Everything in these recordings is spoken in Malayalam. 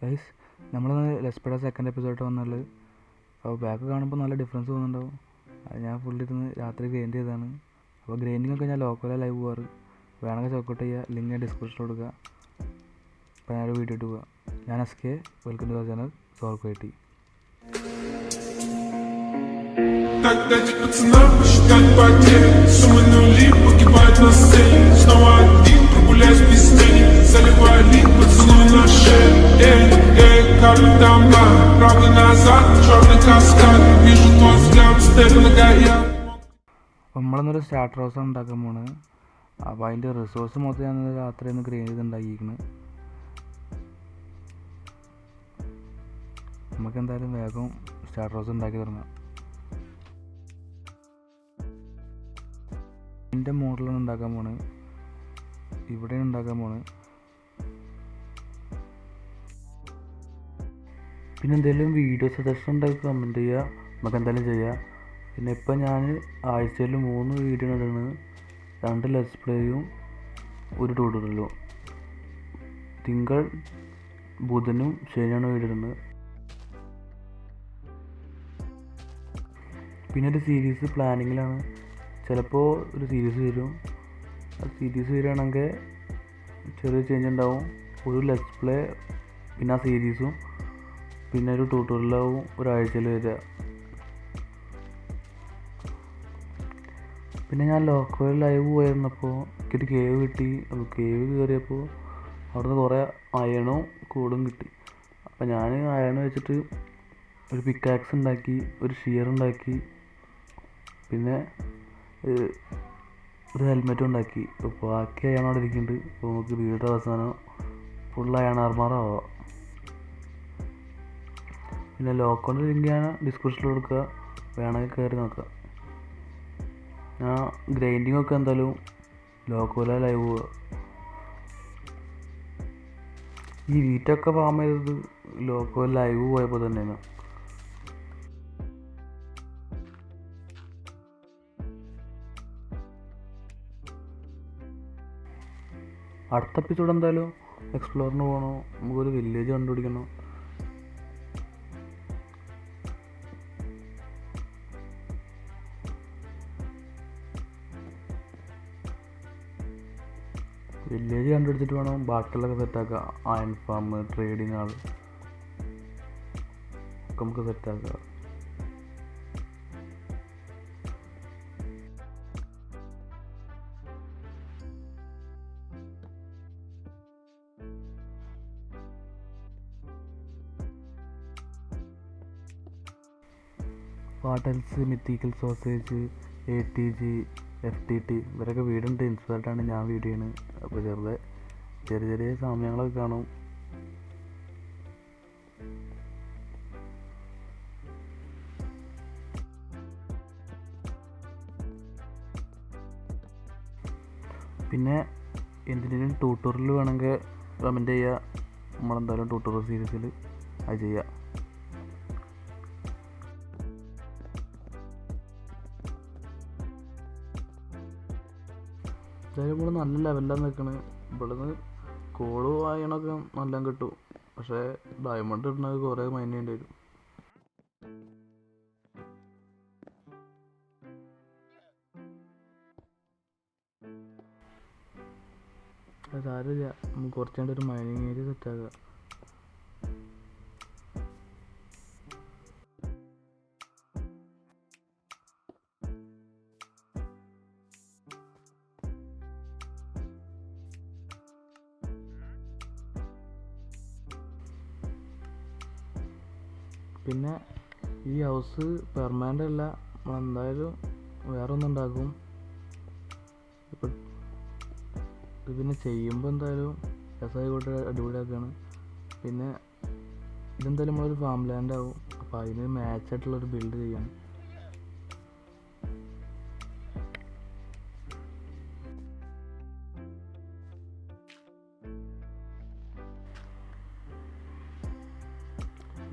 ഗൈസ്, നമ്മളിന്ന് ലെസ്പെയുടെ സെക്കൻഡ് എപ്പിസോഡ് വന്നുള്ളത്. അപ്പോൾ ബാക്ക് കാണുമ്പോൾ നല്ല ഡിഫറൻസ് തോന്നുന്നുണ്ടാവും. അത് ഞാൻ ഫുള്ളിരുന്ന് രാത്രി ഗ്രൈൻഡ് ചെയ്തതാണ്. അപ്പോൾ ഗ്രൈൻഡിങ് ഒക്കെ ഞാൻ ലോക്കലാണ് ലൈവ് പോകാറ്. വേണമെങ്കിൽ ചെക്കൗട്ട് ചെയ്യുക, ലിങ്ക് ഡിസ്ക്രിപ്ഷനിൽ കൊടുക്കുക. അപ്പോൾ ഞാനൊരു വീഡിയോ ഇട്ട് പോവുക. ഞാൻ SK, welcome to our channel Sorquity. Тогда пацана посчитать потери. Суммы нули погибают на сцене. Снова один, прогуляюсь без тени. Заливаю лик, поцелуй на шее. Карта дома, правый назад, черный каскад. Вижу твой взгляд, степь многоя. അപ്പോൾ നമ്മളൊന്നൊരു സ്റ്റാർട്ടർ ഹൗസ് ഉണ്ടാക്കാൻ പോണ്. അപ്പോൾ അതിൻ്റെ റിസോഴ്സ് മൊത്തം ഞാൻ രാത്രി ഒന്ന് ഗ്രൈൻഡ് ചെയ്തുണ്ടാക്കിയിരിക്കുന്നത്. നമുക്ക് എന്തായാലും വേഗം സ്റ്റാർട്ടർ ഹൗസ് ഉണ്ടാക്കി തുടങ്ങാം. ഇതിൻ്റെ മോഡലാണ് ഉണ്ടാക്കാൻ പോണ്, ഇവിടെയാണ് ഉണ്ടാക്കാൻ പോണ്. പിന്നെ എന്തെങ്കിലും വീഡിയോ സജഷൻ ഉണ്ടാക്കി കമൻറ്റ് ചെയ്യുക, നമുക്ക് എന്തായാലും ചെയ്യാം. പിന്നെ ഇപ്പം ഞാൻ ആഴ്ചയിൽ 3 വീഡിയോ ഇടുന്നത്, 2 ലെറ്റ്സ് പ്ലേയും 1 ട്യൂട്ടോറിയലും. തിങ്കൾ, ബുധനും ശനിയാണ് വീഡിയോ ഇടുന്നത്. പിന്നെ ഒരു സീരീസ് പ്ലാനിങ്ങിലാണ്. ചിലപ്പോൾ ഒരു സീരീസ് വരും. ആ സീരീസ് വരികയാണെങ്കിൽ ചെറിയ ചേഞ്ച് ഉണ്ടാവും. ഒരു ലെറ്റ്സ് പ്ലേ, പിന്നെ ആ സീരീസും, പിന്നെ ഒരു ട്യൂട്ടോറിയലാവും ഒരാഴ്ചയിൽ വരിക. പിന്നെ ഞാൻ ലോക്കൽ ലൈവ് പോയിരുന്നപ്പോൾ എനിക്കൊരു കേവ് കിട്ടി. അപ്പോൾ കേവ് കയറിയപ്പോൾ അവിടുന്ന് കുറേ അയണും കൂടും കിട്ടി. അപ്പോൾ ഞാൻ അയൺ വെച്ചിട്ട് ഒരു പിക്കാക്സ് ഉണ്ടാക്കി, ഒരു ഷിയർ ഉണ്ടാക്കി, പിന്നെ ഒരു ഹെൽമെറ്റും ഉണ്ടാക്കി. അപ്പോൾ ബാക്കി അയൺ അവിടെ ഇരിക്കുന്നുണ്ട്. അപ്പോൾ നമുക്ക് വീടിൻ്റെ അവസാനം ഫുൾ അയൺ ആർമാറാവാം. പിന്നെ ലോക്കോൻ്റെ ലിങ്ക് ഞാൻ ഡിസ്ക്രിപ്ഷനിൽ കൊടുക്കുക, വേണമെങ്കിൽ കയറി നോക്കുക. ഞാൻ ഗ്രൈൻഡിങ് ഒക്കെ എന്തായാലും ലോക്കോല ലൈവ് പോവുക. ഈ വീറ്റൊക്കെ ഫാം ചെയ്തത് ലോക്കോല ലൈവ് പോയപ്പോൾ തന്നെയാണ്. അടുത്ത എപ്പിസോഡ് എന്തായാലും എക്സ്പ്ലോറിന് പോകണോ, നമുക്കൊരു വില്ലേജ് കണ്ടുപിടിക്കണം. വില്ലേജ് കണ്ടുപിടിച്ചിട്ട് വേണം ബാക്കിയുള്ളതൊക്കെ സെറ്റാക്കുക. അയൺ ഫാം, ട്രേഡിങ് ആൾ ഒക്കെ നമുക്ക് സെറ്റാക്കുക. പാട്ടൽസ്, മിത്തിക്കൽ സോസേജ്, ATG, FTT ഇവരൊക്കെ വീടുണ്ട്. ഇൻസ്പയർഡാണ് ഞാൻ വീഡിയോ ചെയ്യണത്. അപ്പോൾ ചെറിയ ചെറിയ സാമ്യങ്ങളൊക്കെ കാണും. പിന്നെ എന്തിനേലും ട്യൂട്ടോറിയൽ വേണമെങ്കിൽ കമൻറ്റ് ചെയ്യുക. നമ്മളെന്തായാലും ട്യൂട്ടോറിയൽ സീരീസിൽ അത് ചെയ്യാം. എന്തായാലും നമ്മൾ നല്ല ലെവലിലാണ് നിൽക്കണത്. ഇവിടുന്ന് കോള് വായണൊക്കെ നല്ല കിട്ടും. പക്ഷേ ഡയമണ്ട് ഇടുന്നത് കുറേ മൈൻഡ് ചെയ്യേണ്ടി വരും. സാരമില്ല, നമുക്ക് കുറച്ച് കണ്ട് ഒരു മൈനിങ് ഏരിയ സെറ്റാക്കുക. പിന്നെ ഈ ഹൗസ് പെർമനൻ്റ് അല്ല, എന്തായാലും വേറെ ഒന്നും ഉണ്ടാക്കും. ഇപ്പം ഇത് പിന്നെ ചെയ്യുമ്പോൾ എന്തായാലും രസമായിക്കോട്ടെ, അടിപൊളിയാക്കുകയാണ്. പിന്നെ ഇതെന്തായാലും നമ്മളൊരു ഫാം ലാൻഡ് ആവും. അപ്പോൾ അതിന് മാച്ചായിട്ടുള്ളൊരു ബിൽഡ് ചെയ്യണം.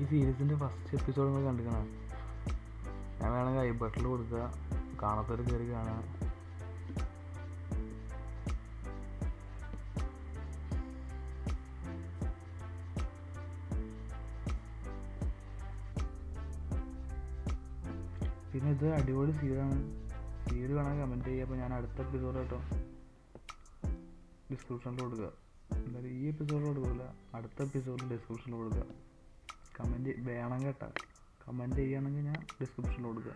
ഈ സീരീസിൻ്റെ ഫസ്റ്റ് എപ്പിസോഡ് നമ്മൾ കണ്ടിരിക്കണം. ഞാൻ വേണമെങ്കിൽ ഐ ബട്ടണിൽ കൊടുക്കുക, കാണാത്തവർ കയറി കാണാം. പിന്നെ ഇത് അടിപൊളി സീഡാണ്. സീഡ് വേണമെങ്കിൽ കമൻറ്റ് ചെയ്യുക. അപ്പോൾ ഞാൻ അടുത്ത എപ്പിസോഡ് കേട്ടോ ഡിസ്ക്രിപ്ഷനിൽ കൊടുക്കുക. എന്തായാലും ഈ എപ്പിസോഡിൽ കൊടുക്കില്ല, അടുത്ത എപ്പിസോഡിൽ ഡിസ്ക്രിപ്ഷനിൽ കൊടുക്കുക. കമൻറ്റ് വേണം കേട്ടോ. കമൻറ്റ് ചെയ്യുകയാണെങ്കിൽ ഞാൻ ഡിസ്ക്രിപ്ഷനിൽ കൊടുക്കുക.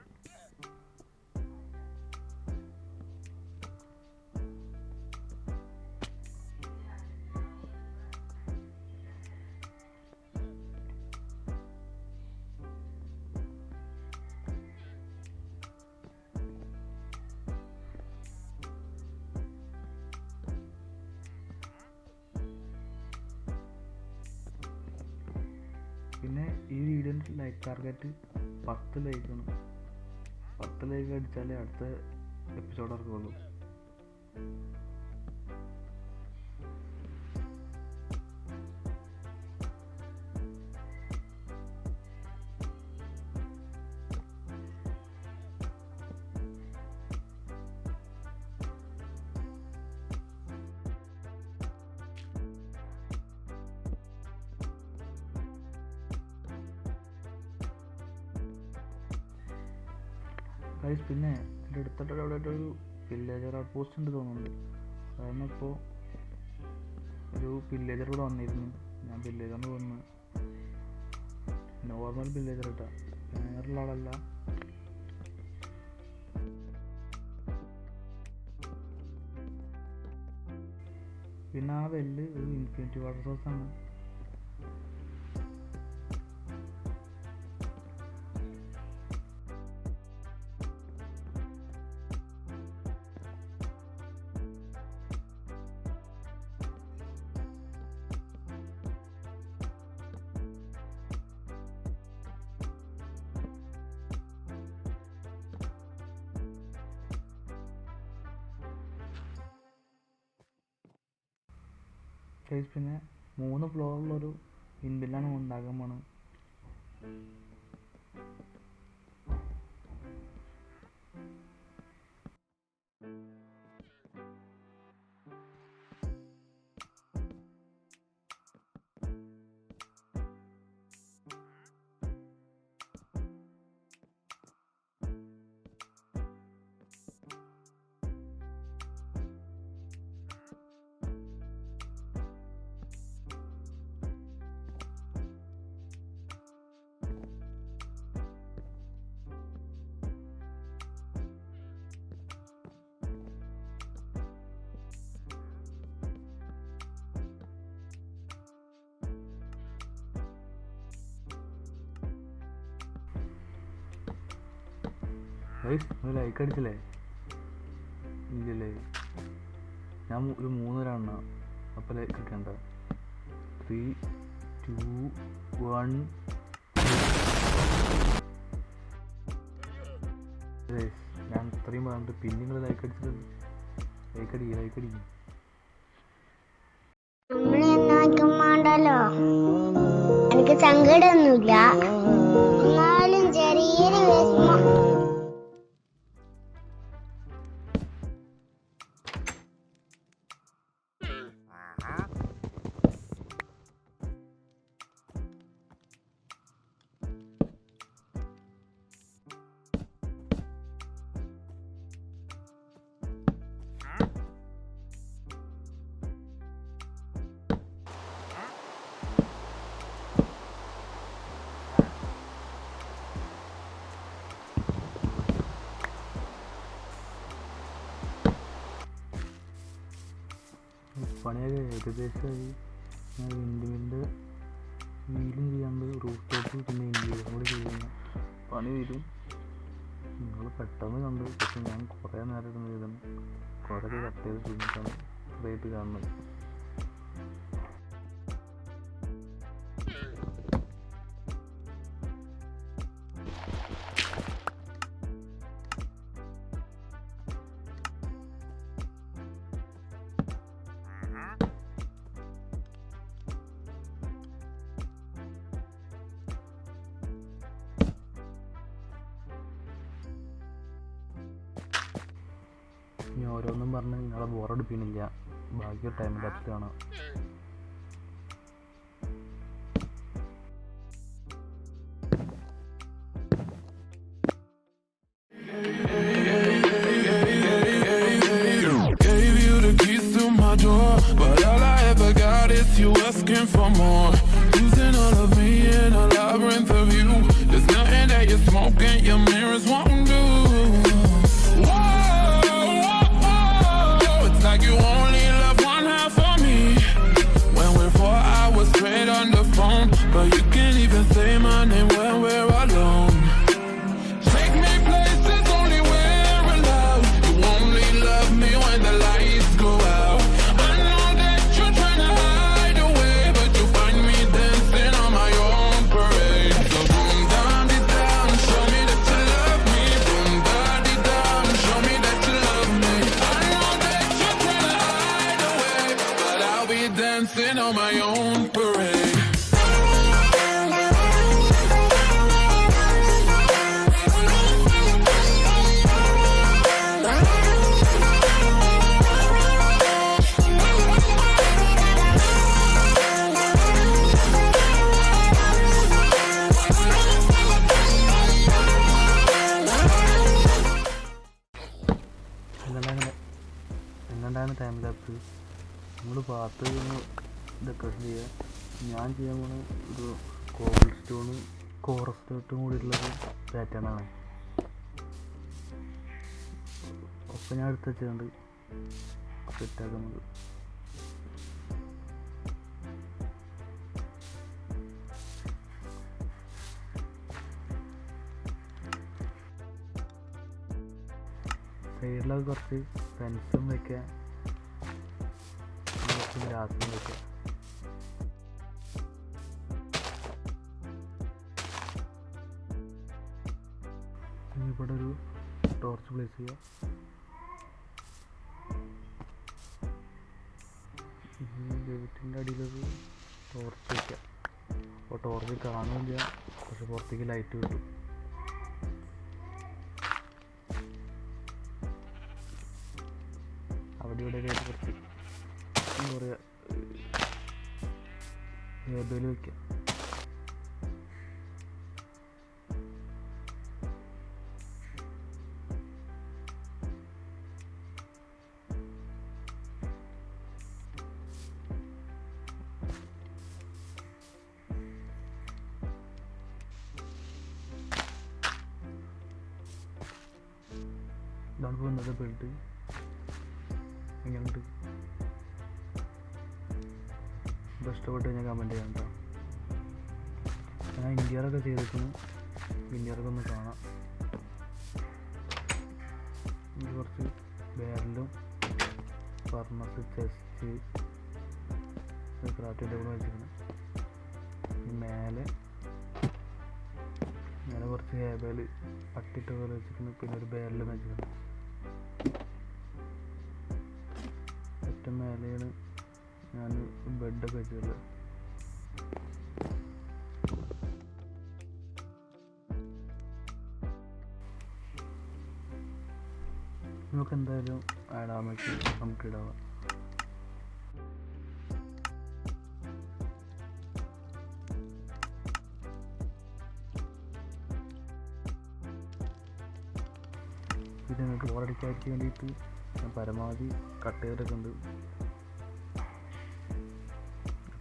പിന്നെ ഈ വീഡിയോൻ്റെ ലൈക്ക് ടാർഗറ്റ് 10 ലൈക്കാണ്. 10 ലൈക്ക് അടിച്ചാലേ അടുത്ത എപ്പിസോഡ് ഇറക്കുള്ളൂ. ഗൈസ്, പിന്നെ എൻ്റെ അടുത്തിട്ട് അവിടെ ഒരു വില്ലേജർ ഔട്ട് പോസ്റ്റ് ഉണ്ട് തോന്നുന്നുണ്ട്. കാരണം ഇപ്പോൾ ഒരു വില്ലേജർ ഇവിടെ വന്നിരുന്നു. ഞാൻ വില്ലേജറിന് വന്ന് നോർമൽ വില്ലേജർ ഇട്ടാ, വേറുള്ള ആളല്ല. പിന്നെ ആ വെല്ല് ഒരു ഇൻഫിനിറ്റി വാട്ടർ സോഴ്സ് ആണ്. പിന്നെ 3 ഫ്ലോറുള്ളൊരു ഇൻബില്ലാണ് ഉണ്ടാകാൻ പോണത്. ഒരു ലൈക്ക് അടിച്ചില്ലേ? ഇല്ലല്ലേ? ഞാൻ ഒരു 3 എണ്ണ അപ്പോൾ ലൈക്ക് കിട്ടണ്ട. 3, 2, 1. ഞാൻ ഇത്രയും പറഞ്ഞിട്ട് പിന്നെ നിങ്ങൾ ലൈക്ക് അടിച്ചിട്ടുണ്ട്. ലൈക്ക് അടിക്കും. എനിക്ക് സങ്കടമൊന്നുമില്ല, എന്നാലും ചെറിയൊരു വിഷമം. പണിയൊക്കെ ഏകദേശമായി. ഞാൻ വിൻഡിൻ്റെ വീലും ചെയ്യാണ്ട് റൂഫ് ടോപ്പ് പിന്നെ ഇന്ത്യയും കൂടി ചെയ്യുന്ന പണി വരും. നിങ്ങൾ പെട്ടെന്ന് കണ്ടു, പക്ഷെ ഞാൻ കുറേ നേരം ഇരുന്ന് ചെയ്തണം. കുറേ കട്ട് ചെയ്ത് ചെയ്തിട്ടാണ് ഇതായിട്ട് കാണുന്നത്. ഇനി ഓരോന്നും പറഞ്ഞ് നിങ്ങളെ ബോറടിപ്പിക്കുന്നില്ല. ബാക്കി ടൈം ലാപ്സ് കാണാം. more. Losing all of me in a labyrinth of you. There's nothing that you're smoking, your mirrors won't do. It's like you only love one half of me. When we're 4 hours straight on the phone, but you can't even say my name when we're alone. Take me places only we're allowed. You only love me when the lights go out. I know that you're trying to hide away, but you find me dancing on my own parade. So boom down, down, show me that you love me. Boom down, show me that you love me. I know that you're trying to hide away, but I'll be dancing on my own parade. എങ്ങനെയാണ് ടൈം ലാപ്സ് നമ്മൾ പാത്ത് ഒന്ന് ഡെക്കറേഷൻ ചെയ്യുക. ഞാൻ ചെയ്യാൻ പോണ ഒരു കോബിൾ സ്റ്റോണ് കോറസ്റ്റോട്ടും കൂടിയിട്ടുള്ളൊരു പാറ്റേണാണ്. ഒപ്പം ഞാൻ എടുത്ത് വെച്ചുകൊണ്ട് സെറ്റാക്കുന്നത്. സൈഡിലൊക്കെ കുറച്ച് ഫെൻസും വയ്ക്കുക, കുറച്ച് ഗ്രാസും വയ്ക്കുക. ഇവിടെ ഒരു ടോർച്ച് പ്ലേസ് ചെയ്യുക. ഗേറ്റിൻ്റെ അടിയിലൊരു ടോർച്ച് വയ്ക്കുക. അപ്പോൾ ടോർച്ച് കാണുന്നില്ല, പക്ഷെ പുറത്തേക്ക് ലൈറ്റ് കിട്ടും. അവിടെ ഇവിടെ ആയിട്ട് കുറച്ച് എന്താ പറയുക ലേബൽ വയ്ക്കുക. ഇതാണ് പോകുന്നത് ബെൽറ്റ്. എങ്ങനെയുണ്ട്? ഇത് ഇഷ്ടപ്പെട്ട് കഴിഞ്ഞാൽ കമൻറ്റ് ചെയ്യാം കേട്ടോ. ഞാൻ ഇന്ത്യയിലൊക്കെ ചെയ്തിരിക്കുന്നു, ഇന്ത്യയിലൊക്കെ ഒന്ന് കാണാം. ഇത് കുറച്ച് ബാരലും ഫർണസ് ചെസ്റ്റ് ക്രാഫ്റ്റ് ടേബിൾ വെച്ചിരിക്കുന്നു. മേലെ കുറച്ച് ഹേബേൽ പട്ടിട്ട് പോലെ വെച്ചിരിക്കുന്നു. പിന്നെ ഒരു ബാരലും വെച്ചിരിക്കുന്നു. ഏറ്റവും മേലെയാണ് ഞാൻ ബെഡൊക്കെ വെച്ചിട്ടുള്ളത്. നമുക്ക് എന്തായാലും ആടാമയ്ക്ക് നമുക്ക് ഇടാം. ഇത് നിങ്ങൾക്ക് ബോറടിക്കാതിരിക്കാൻ വേണ്ടിയിട്ട് ഞാൻ പരമാവധി കട്ട് ചെയ്തിട്ടൊക്കെ ഉണ്ട്.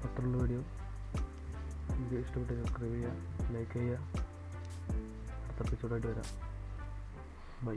അത്രയുള്ള വീഡിയോ. ഇത് ഇഷ്ടപ്പെട്ട് സബ്സ്ക്രൈബ് ചെയ്യുക, ലൈക്ക് ചെയ്യുക. അടുത്ത എപ്പിസോഡായിട്ട് വരാം. ബൈ.